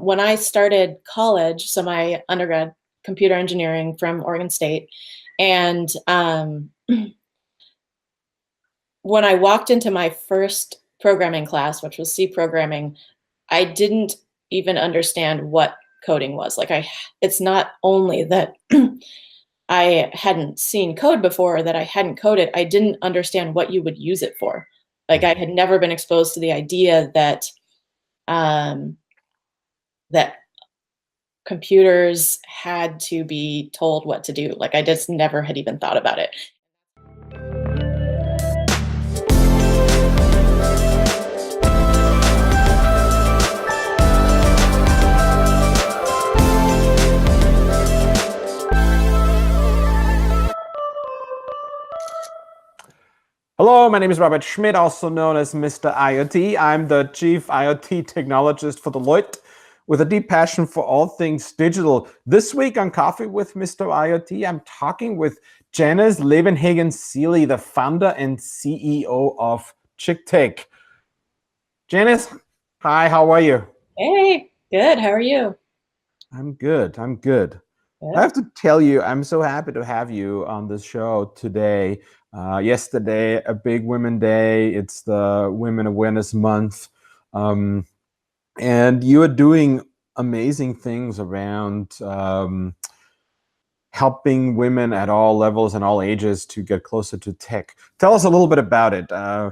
when I started college, so my undergrad computer engineering from Oregon State, and when I walked into my first programming class, which was C programming, I didn't even understand what coding was. It's not only that I hadn't seen code before, that I hadn't coded, I didn't understand what you would use it for. Like I had never been exposed to the idea that that computers had to be told what to do. Like I just never had even thought about it. Hello, my name is Robert Schmidt, also known as Mr. IoT. I'm the Chief IoT Technologist for Deloitte with a deep passion for all things digital. This week on Coffee with Mr. IoT, I'm talking with Janice Levenhagen-Seeley, the founder and CEO of Chicktech. Janice, hi, how are you? Hey, good. How are you? I'm good. Good. I have to tell you, I'm so happy to have you on this show today. Yesterday, a big Women Day. It's the Women Awareness Month. And you are doing amazing things around helping women at all levels and all ages to get closer to tech. Tell us a little bit about it. I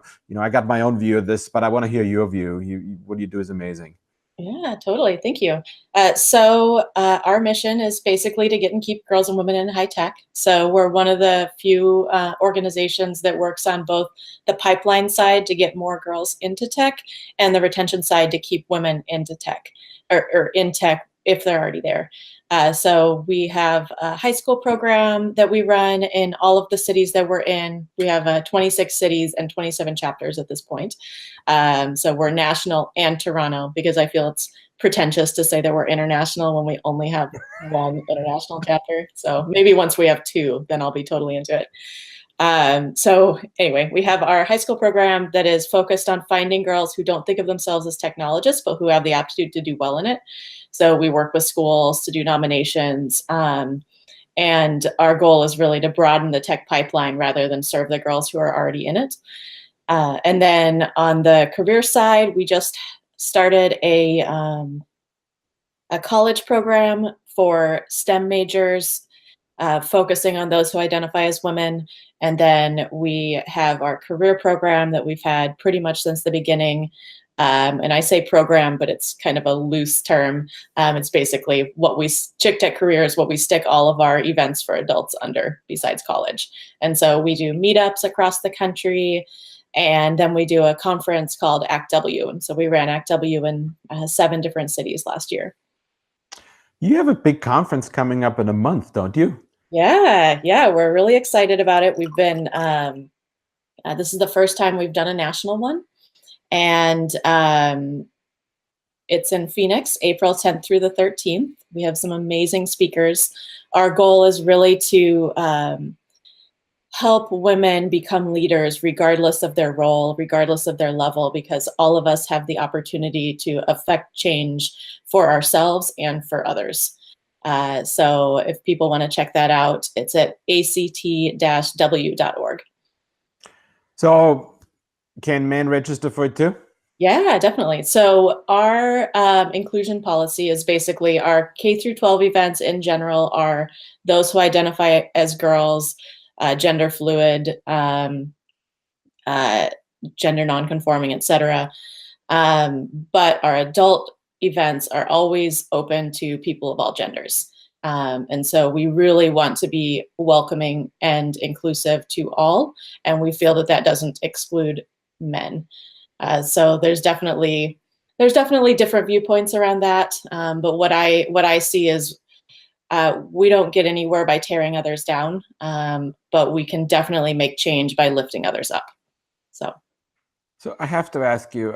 got my own view of this, but I want to hear your view. What you do is amazing. Yeah, totally. Thank you. Our mission is basically to get and keep girls and women in high tech. So we're one of the few organizations that works on both the pipeline side to get more girls into tech and the retention side to keep women into tech or in tech if they're already there. So we have a high school program that we run in all of the cities that we're in. We have 26 cities and 27 chapters at this point. So we're national and Toronto, because I feel it's pretentious to say that we're international when we only have one international chapter. So maybe once we have two, then I'll be totally into it. So anyway, we have our high school program that is focused on finding girls who don't think of themselves as technologists, but who have the aptitude to do well in it. So we work with schools to do nominations. And our goal is really to broaden the tech pipeline rather than serve the girls who are already in it. And then on the career side, we just started a college program for STEM majors, focusing on those who identify as women. And then we have our career program that we've had pretty much since the beginning. And I say program, but it's kind of a loose term. It's basically Chicktech Career is what we stick all of our events for adults under besides college. And so we do meetups across the country. And then we do a conference called Act W. And so we ran Act W in 7 different cities last year. You have a big conference coming up in a month, don't you? Yeah, we're really excited about it. We've been, this is the first time we've done a national one. And it's in Phoenix, April 10th through the 13th. We have some amazing speakers. Our goal is really to help women become leaders regardless of their role, regardless of their level, because all of us have the opportunity to affect change for ourselves and for others. So if people want to check that out, it's at act-w.org. So can men register for it too? Yeah, definitely. So our inclusion policy is basically our K through 12 events in general are those who identify as girls, gender fluid, gender nonconforming, etc. But our adult events are always open to people of all genders. And so we really want to be welcoming and inclusive to all. And we feel that that doesn't exclude men. So there's definitely different viewpoints around that. But what I see is we don't get anywhere by tearing others down, but we can definitely make change by lifting others up. So I have to ask you,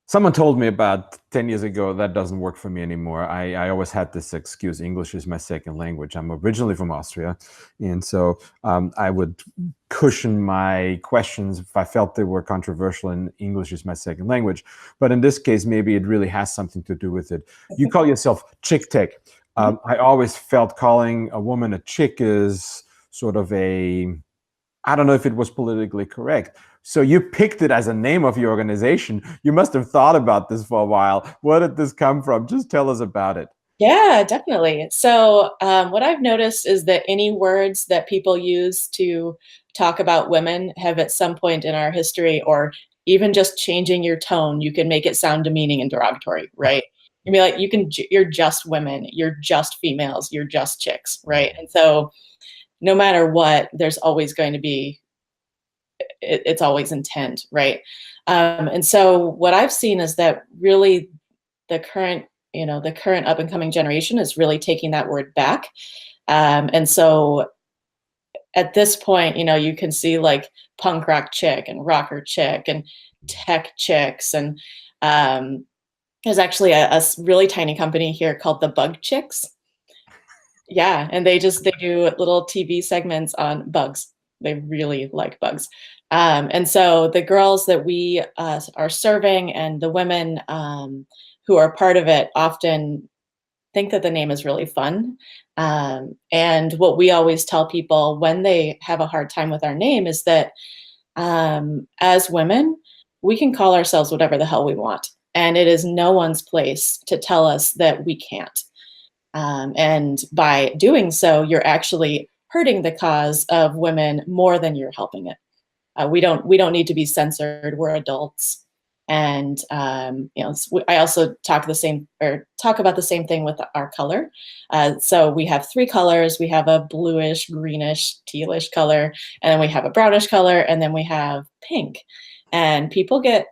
Someone told me about 10 years ago that doesn't work for me anymore. I always had this excuse, English is my second language. I'm originally from Austria. And so I would cushion my questions if I felt they were controversial and English is my second language. But in this case, maybe it really has something to do with it. You call yourself Chicktech. I always felt calling a woman a chick is sort of I don't know if it was politically correct. So you picked it as a name of your organization. You must have thought about this for a while. Where did this come from? Just tell us about it. Yeah, definitely. So, what I've noticed is that any words that people use to talk about women have at some point in our history, or even just changing your tone, you can make it sound demeaning and derogatory, right? You'd be like, you're just women, you're just females, you're just chicks, right? And so, no matter what, there's always going to be, it's always intent, right? And so, what I've seen is that really the current the current up and coming generation is really taking that word back. And so at this point, you can see like punk rock chick and rocker chick and tech chicks. And there's actually a really tiny company here called the Bug Chicks. Yeah. And they do little TV segments on bugs. They really like bugs. And so the girls that we are serving and the women who are part of it often think that the name is really fun. And what we always tell people when they have a hard time with our name is that as women, we can call ourselves whatever the hell we want. And it is no one's place to tell us that we can't. And by doing so, you're actually hurting the cause of women more than you're helping it. We don't need to be censored. We're adults. And I also talk about the same thing with our color. So we have three colors. We have a bluish, greenish, tealish color, and then we have a brownish color, and then we have pink. And people get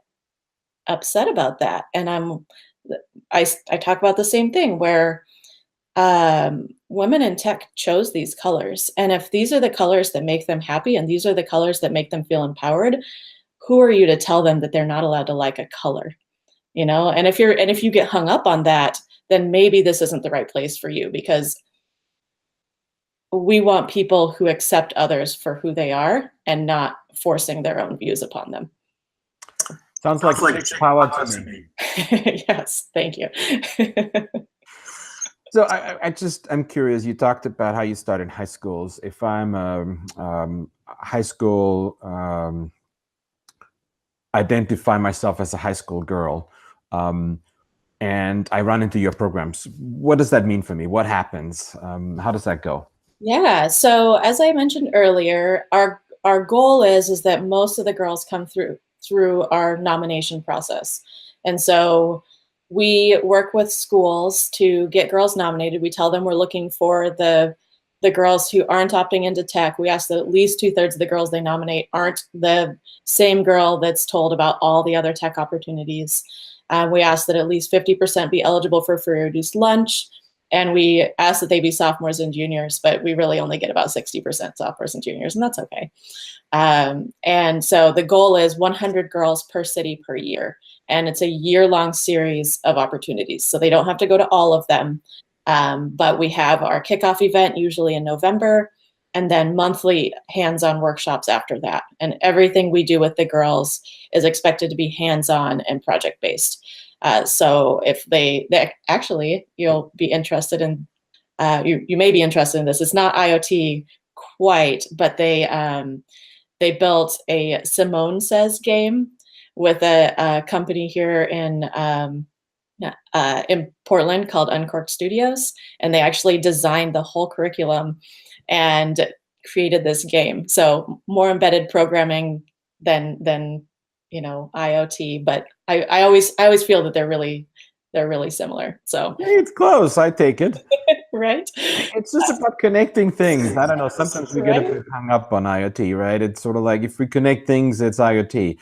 upset about that. And I talk about the same thing where women in tech chose these colors. And if these are the colors that make them happy and these are the colors that make them feel empowered, who are you to tell them that they're not allowed to like a color? And if you get hung up on that, then maybe this isn't the right place for you, because we want people who accept others for who they are and not forcing their own views upon them. Sounds like power to me. Yes, thank you. So I'm curious. You talked about how you started in high schools. If I'm a high school, identify myself as a high school girl, and I run into your programs, what does that mean for me? What happens? How does that go? Yeah. So as I mentioned earlier, our goal is that most of the girls come through our nomination process, and so we work with schools to get girls nominated. We tell them we're looking for the girls who aren't opting into tech. We ask that at least 2/3 of the girls they nominate aren't the same girl that's told about all the other tech opportunities. We ask that at least 50% be eligible for free or reduced lunch. And we ask that they be sophomores and juniors, but we really only get about 60% sophomores and juniors, and that's okay. And so the goal is 100 girls per city per year. And it's a year-long series of opportunities. So they don't have to go to all of them. But we have our kickoff event usually in November, and then monthly hands-on workshops after that. And everything we do with the girls is expected to be hands-on and project-based. So if they actually, you'll be interested in, you may be interested in this. It's not IoT quite, but they built a Simone Says game with a company here in Portland called Uncorked Studios, and they actually designed the whole curriculum and created this game. So more embedded programming than IoT, but I always feel that they're really similar. So It's close. I take it. right. It's just about connecting things. I don't know. Sometimes we get a Right. bit hung up on IoT, right? It's sort of like if we connect things, it's IoT.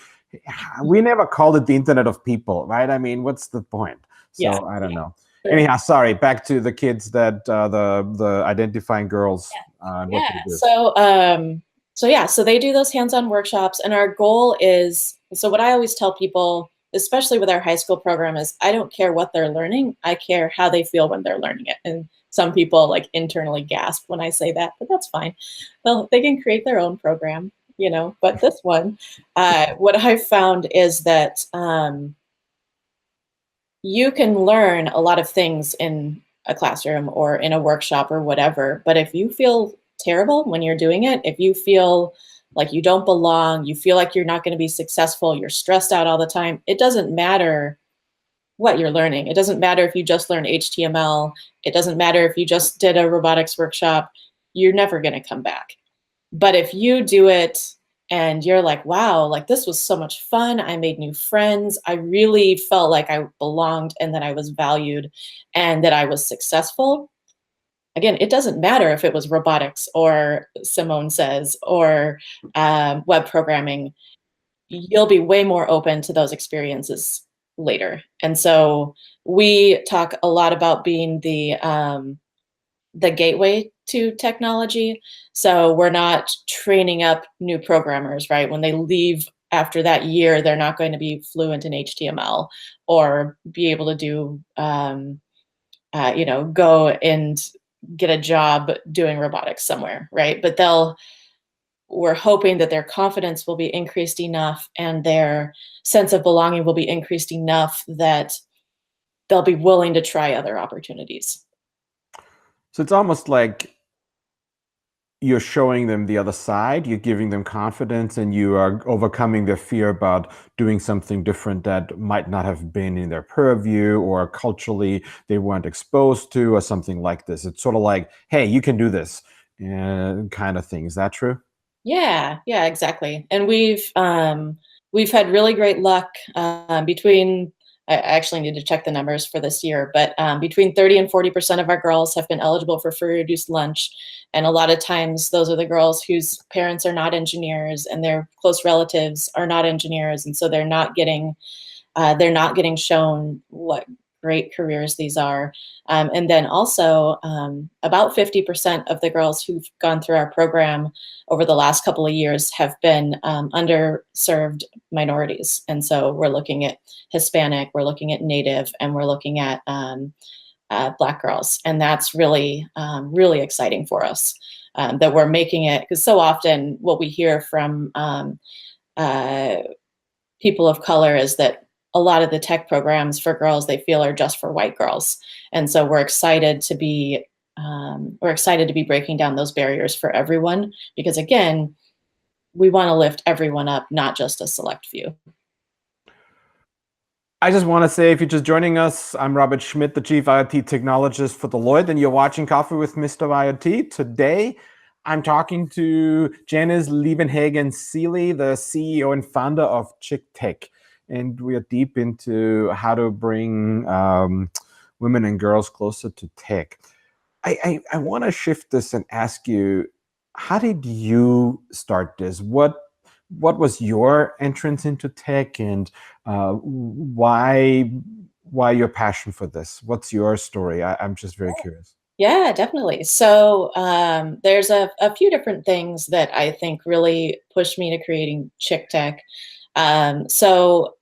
We never called it the Internet of People, right? I mean, what's the point? So Yeah. I don't know. Anyhow, sorry. Back to the kids that the identifying girls. What they do. So they do those hands-on workshops, and our goal is, so what I always tell people especially with our high school program, is I don't care what they're learning. I care how they feel when they're learning it. And some people like internally gasp when I say that, but that's fine. Well, they can create their own program, but this one, what I've found is that you can learn a lot of things in a classroom or in a workshop or whatever, but if you feel terrible when you're doing it, if you feel like you don't belong, you feel like you're not going to be successful, you're stressed out all the time, it doesn't matter what you're learning. It doesn't matter if you just learned HTML. It doesn't matter if you just did a robotics workshop. You're never going to come back. But if you do it and you're like, wow, like this was so much fun. I made new friends. I really felt like I belonged and that I was valued and that I was successful. Again, it doesn't matter if it was robotics or Simone Says or web programming. You'll be way more open to those experiences later. And so we talk a lot about being the gateway to technology. So we're not training up new programmers, right? When they leave after that year, they're not going to be fluent in HTML or be able to do, go and get a job doing robotics somewhere, right? But we're hoping that their confidence will be increased enough and their sense of belonging will be increased enough that they'll be willing to try other opportunities. So it's almost like you're showing them the other side, you're giving them confidence, and you are overcoming their fear about doing something different that might not have been in their purview or culturally they weren't exposed to or something like this. It's sort of like, hey, you can do this kind of thing. Is that true? Yeah, exactly. And we've had really great luck between. I actually need to check the numbers for this year, but between 30 and 40% of our girls have been eligible for free reduced lunch, and a lot of times those are the girls whose parents are not engineers and their close relatives are not engineers, and so they're not getting shown what great careers these are. And then also about 50% of the girls who've gone through our program over the last couple of years have been underserved minorities. And so we're looking at Hispanic, we're looking at Native, and we're looking at Black girls. And that's really, really exciting for us that we're making it, because so often what we hear from people of color is that a lot of the tech programs for girls they feel are just for white girls, and so we're excited to be breaking down those barriers for everyone, because again, we want to lift everyone up, not just a select few. I just want to say, if you're just joining us, I'm Robert Schmidt, the Chief IoT Technologist for Deloitte, and you're watching Coffee with Mr. IoT. Today, I'm talking to Janice Levenhagen-Seeley, the CEO and founder of Chicktech. And we are deep into how to bring women and girls closer to tech. I want to shift this and ask you, how did you start this? What was your entrance into tech, and why your passion for this? What's your story? I'm just very curious. Yeah, definitely. So there's a few different things that I think really pushed me to creating Chicktech. So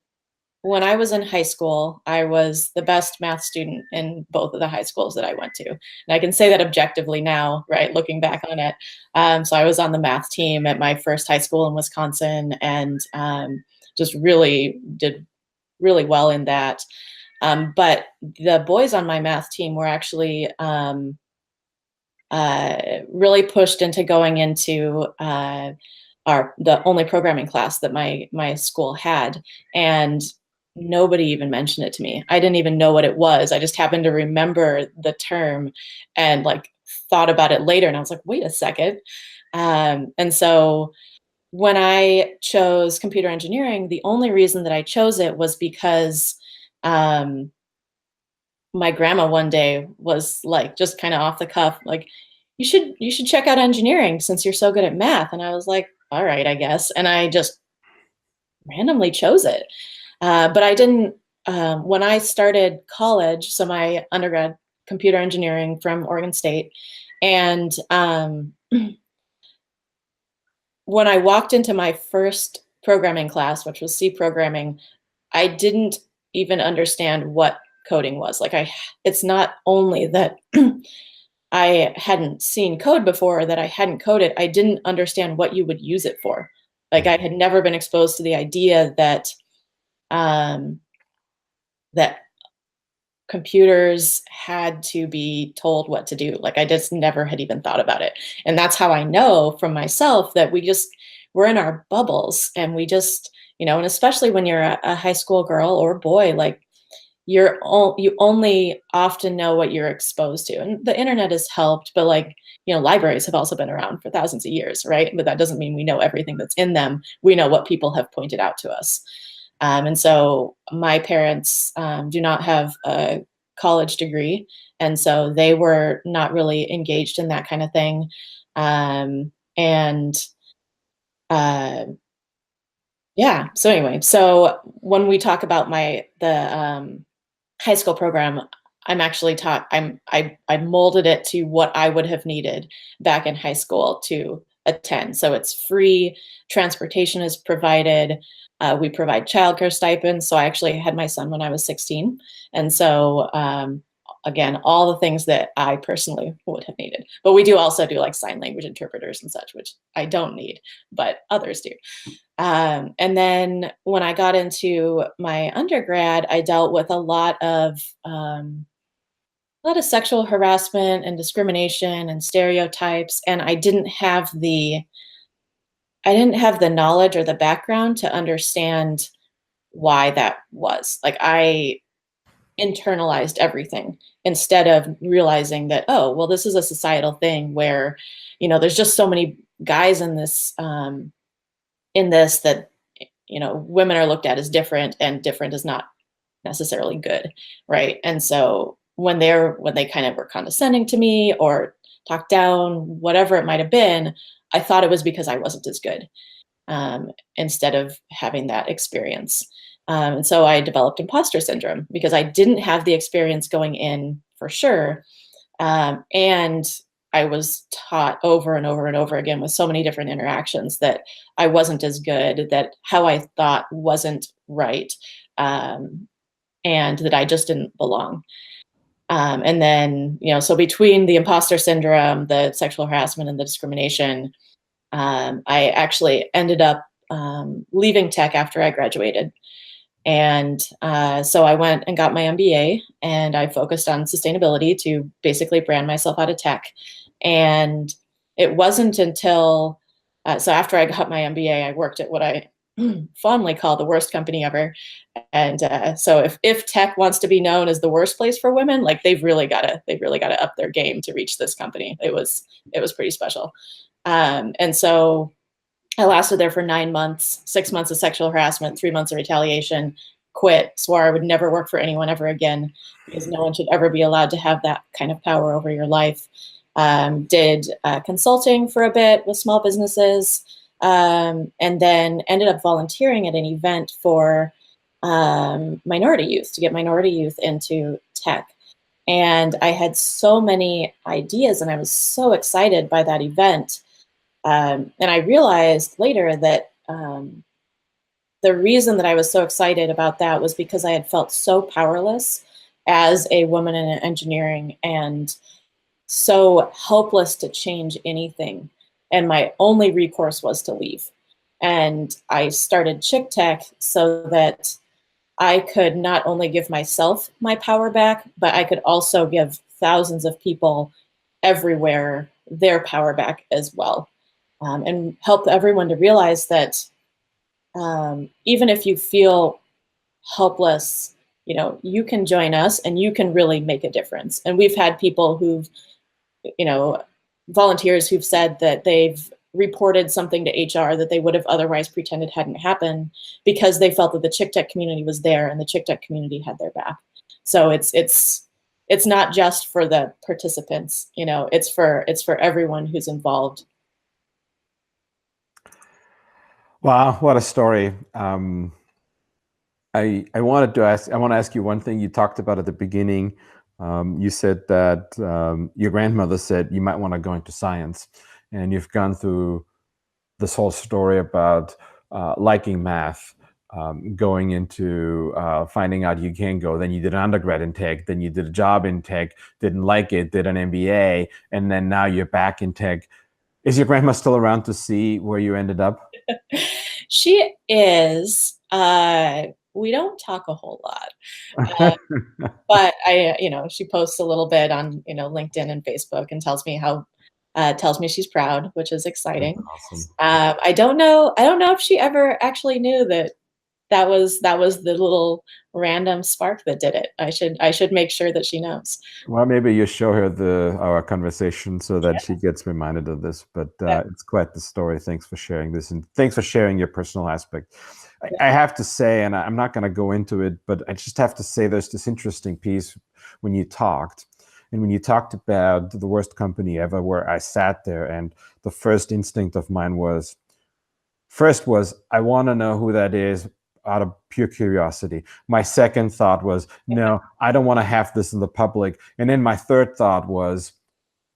when I was in high school, I was the best math student in both of the high schools that I went to. And I can say that objectively now, right, looking back on it. So I was on the math team at my first high school in Wisconsin, and just really did really well in that. But the boys on my math team were actually really pushed into going into the only programming class that my school had, and nobody even mentioned it to me. I didn't even know what it was. I just happened to remember the term and like thought about it later, and I was like, wait a second. And so when I chose computer engineering, the only reason that I chose it was because my grandma one day was like, just kind of off the cuff, like, you should check out engineering since you're so good at math. And I was like, all right, I guess. And I just randomly chose it. But I didn't, when I started college, so my undergrad computer engineering from Oregon State, and when I walked into my first programming class, which was C programming, I didn't even understand what coding was. Like it's not only that I hadn't seen code before, that I hadn't coded, I didn't understand what you would use it for. Like I had never been exposed to the idea that um, that computers had to be told what to do. Like I just never had even thought about it. And that's how I know from myself that we're in our bubbles, and we just, and especially when you're a high school girl or boy, like you only often know what you're exposed to. And the internet has helped, but like, libraries have also been around for thousands of years, right? But that doesn't mean we know everything that's in them. We know what people have pointed out to us. And so my parents do not have a college degree, and so they were not really engaged in that kind of thing. And yeah, so anyway, so when we talk about the high school program, I'm actually taught, I molded it to what I would have needed back in high school to attend. So it's free, transportation is provided. We provide childcare stipends. So I actually had my son when I was 16. And so, again, all the things that I personally would have needed. But we do also do like sign language interpreters and such, which I don't need, but others do. And then when I got into my undergrad, I dealt with a lot of sexual harassment and discrimination and stereotypes, and I didn't have the knowledge or the background to understand why that was. Like I internalized everything instead of realizing that, oh, well, this is a societal thing where, there's just so many guys in this that women are looked at as different, and different is not necessarily good, right? And so when they kind of were condescending to me or talked down, whatever it might have been, I thought it was because I wasn't as good, instead of having that experience. And so I developed imposter syndrome because I didn't have the experience going in for sure. And I was taught over and over and over again with so many different interactions that I wasn't as good, that how I thought wasn't right, and that I just didn't belong. And then, so between the imposter syndrome, the sexual harassment, and the discrimination, I actually ended up leaving tech after I graduated. And so I went and got my MBA, and I focused on sustainability to basically brand myself out of tech. And it wasn't until, so after I got my MBA, I worked at what I fondly call the worst company ever. And so if tech wants to be known as the worst place for women, like they've really got to up their game to reach this company. It was pretty special. And so I lasted there for 9 months, 6 months of sexual harassment, 3 months of retaliation, quit, swore I would never work for anyone ever again, because no one should ever be allowed to have that kind of power over your life. Did consulting for a bit with small businesses, and then ended up volunteering at an event for minority youth, to get minority youth into tech. And I had so many ideas, and I was so excited by that event. And I realized later that the reason that I was so excited about that was because I had felt so powerless as a woman in engineering, and so helpless to change anything. And my only recourse was to leave. And I started Chicktech so that I could not only give myself my power back, but I could also give thousands of people everywhere their power back as well. And help everyone to realize that even if you feel helpless, you can join us and you can really make a difference. And we've had people who've, volunteers who've said that they've reported something to HR that they would have otherwise pretended hadn't happened, because they felt that the Chicktech community was there and the Chicktech community had their back. So it's not just for the participants, it's for everyone who's involved. Wow, what a story. I want to ask you one thing you talked about at the beginning. You said that your grandmother said you might want to go into science, and you've gone through this whole story about liking math. going into finding out you can go. Then you did an undergrad in tech. Then you did a job in tech, didn't like it, did an MBA, and then now you're back in tech. Is your grandma still around to see where you ended up? She is. We don't talk a whole lot. But she posts a little bit on, LinkedIn and Facebook and tells me she's proud, which is That's exciting. awesome. I don't know if she ever actually knew that was the little random spark that did it. I should make sure that she knows. Well, maybe you show her our conversation so that she gets reminded of this. But Yeah. it's quite the story. Thanks for sharing this, and thanks for sharing your personal aspect. I have to say, and I'm not going to go into it, but I just have to say there's this interesting piece when you talked. And when you talked about the worst company ever, where I sat there, and the first instinct of mine was, I want to know who that is out of pure curiosity. My second thought was, no, I don't want to have this in the public. And then my third thought was,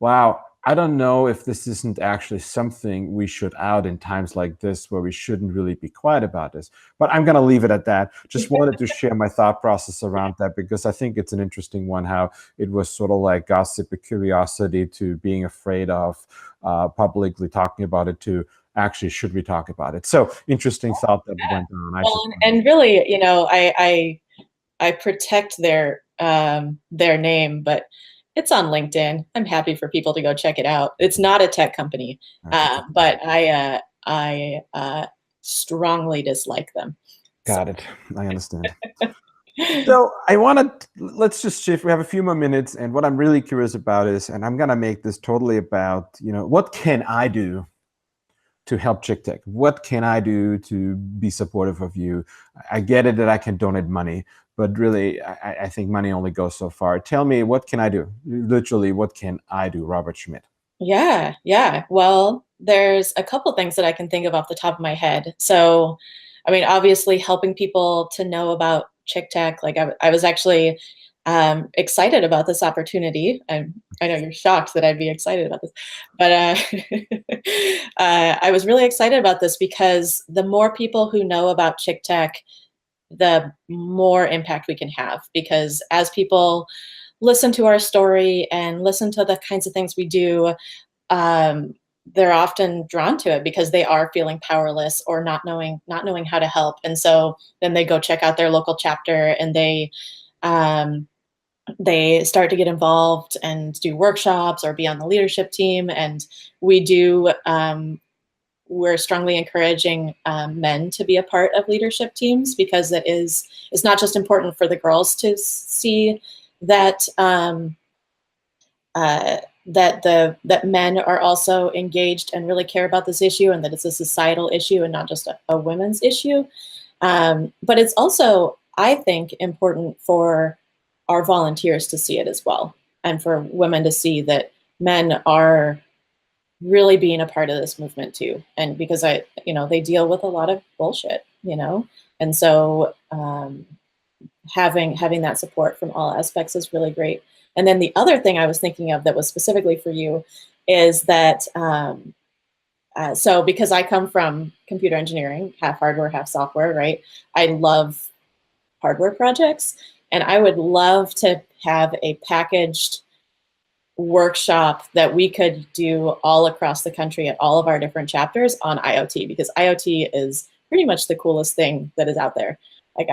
wow, I don't know if this isn't actually something we should out in times like this where we shouldn't really be quiet about this. But I'm going to leave it at that. Just wanted to share my thought process around that because I think it's an interesting one, how it was sort of like gossip, a curiosity, to being afraid of publicly talking about it, to actually, should we talk about it? So interesting thought that went on. Well, and really, I protect their name, but it's on LinkedIn. I'm happy for people to go check it out. It's not a tech company, but I strongly dislike them. Got it. I understand. So let's just shift. We have a few more minutes, and what I'm really curious about is, and I'm gonna make this totally about, what can I do to help Chicktech? What can I do to be supportive of you? I get it that I can donate money, but really, I think money only goes so far. Tell me, what can I do? Literally, what can I do, Robert Schmidt? Yeah. Well, there's a couple things that I can think of off the top of my head. So, I mean, obviously helping people to know about Chicktech. Like I was actually excited about this opportunity. I know you're shocked that I'd be excited about this, but I was really excited about this because the more people who know about Chicktech, the more impact we can have. Because as people listen to our story and listen to the kinds of things we do, they're often drawn to it because they are feeling powerless or not knowing how to help. And so then they go check out their local chapter, and they start to get involved and do workshops or be on the leadership team. And we're strongly encouraging men to be a part of leadership teams, because it's not just important for the girls to see that that men are also engaged and really care about this issue, and that it's a societal issue and not just a women's issue. But it's also, I think, important for our volunteers to see it as well, and for women to see that men are really being a part of this movement too. And because they deal with a lot of bullshit, and so having that support from all aspects is really great. And then the other thing I was thinking of that was specifically for you is that so because I come from computer engineering, half hardware, half software, right? I love hardware projects, and I would love to have a packaged workshop that we could do all across the country at all of our different chapters on IoT, because IoT is pretty much the coolest thing that is out there. Like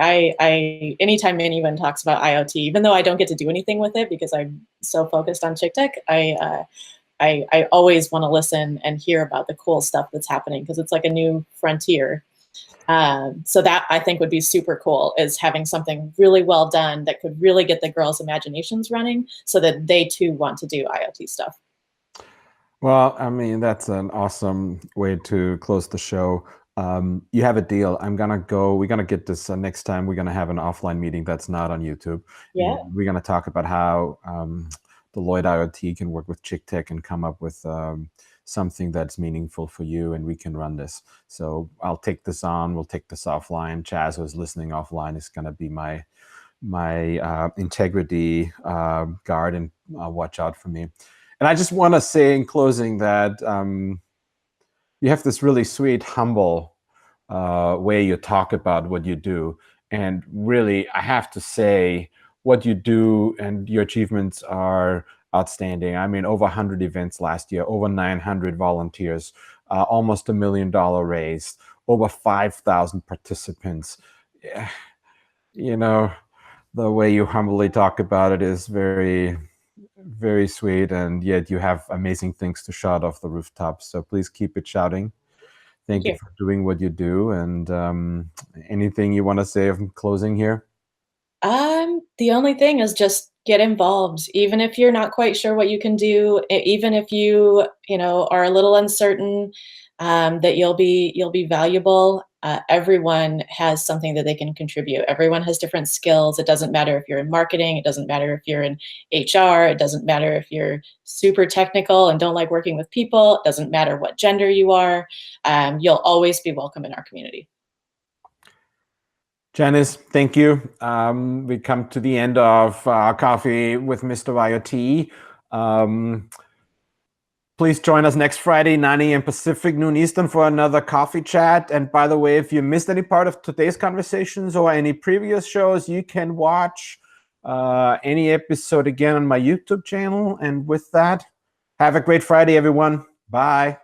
anytime anyone talks about IoT, even though I don't get to do anything with it because I'm so focused on Chicktech, I always want to listen and hear about the cool stuff that's happening, because it's like a new frontier. So that, I think, would be super cool, is having something really well done that could really get the girls' imaginations running so that they too want to do IoT stuff. Well, I mean, that's an awesome way to close the show. You have a deal. We're going to get this next time. We're going to have an offline meeting that's not on YouTube. Yeah. And we're going to talk about how Deloitte IoT can work with Chicktech and come up with something that's meaningful for you, and we can run this. So I'll take this on. We'll take this offline. Chaz, who's listening offline, is going to be my integrity guard, and watch out for me. And I just want to say in closing that you have this really sweet, humble way you talk about what you do. And really, I have to say, what you do and your achievements are outstanding. I mean, over 100 events last year, over 900 volunteers, almost $1 million raised, over 5,000 participants. Yeah, you know, the way you humbly talk about it is very, very sweet, and yet you have amazing things to shout off the rooftops. So please keep it shouting. Thank you for doing what you do. And anything you want to say in closing here? The only thing is just get involved, even if you're not quite sure what you can do, even if you know, are a little uncertain, that you'll be valuable. Everyone has something that they can contribute. Everyone has different skills. It doesn't matter if you're in marketing. It doesn't matter if you're in HR. It doesn't matter if you're super technical and don't like working with people. It doesn't matter what gender you are. You'll always be welcome in our community. Janice, thank you. We come to the end of Coffee with Mr. IoT. Please join us next Friday, 9 a.m. Pacific, noon Eastern, for another coffee chat. And by the way, if you missed any part of today's conversations or any previous shows, you can watch any episode again on my YouTube channel. And with that, have a great Friday, everyone. Bye.